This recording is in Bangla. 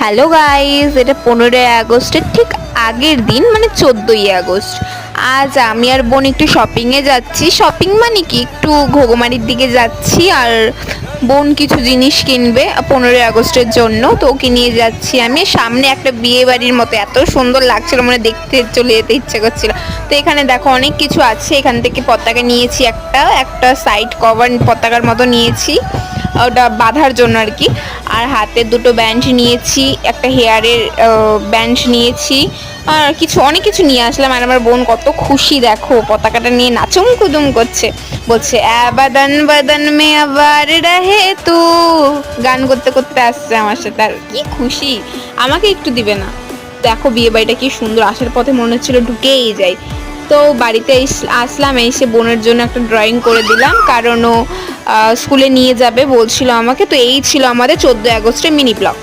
হ্যালো গাইস, এটা 15ই আগস্টের ঠিক আগের দিন, মানে 14ই আগস্ট। আজ আমি আর বোন একটু শপিংয়ে যাচ্ছি। শপিং মানে কি, একটু ঘোগমারির দিকে যাচ্ছি। আর বোন কিছু জিনিস কিনবে 15ই আগস্টের জন্য, তো ওকে নিয়ে যাচ্ছি। আমি সামনে একটা বিয়ে বাড়ির মতো এত সুন্দর লাগছিল, মানে দেখতে চলে যেতে ইচ্ছে করছিল। তো এখানে দেখো অনেক কিছু আছে। এখান থেকে পতাকা নিয়েছি, একটা সাইড কভার পতাকার মতো নিয়েছি, ওটা বাঁধার জন্য আর কি। আর হাতে দুটো ব্যান্ড নিয়েছি, একটা হেয়ারের ব্যান্ড নিয়েছি, আর অনেক কিছু নিয়ে আসলাম। আর আমার বোন কত খুশি, দেখো পতাকাটা নিয়ে নাচুম কুদুম করছে, বলছে বাদান বাদান মে আবার রহে তু, গান করতে করতে আসছে আমার সাথে। আর কি খুশি, আমাকে একটু দিবে না। দেখো বিয়ে বাড়িটা কি সুন্দর, আসার পথে মনে হচ্ছিল ঢুকেই যাই। তো বাড়িতে আসলাম, এসে বোনের জন্য একটা ড্রয়িং করে দিলাম, কারণ ও স্কুলে নিয়ে যাবে বলছিল আমাকে। তো এই ছিল আমাদের 14 আগস্টের মিনি ব্লগ।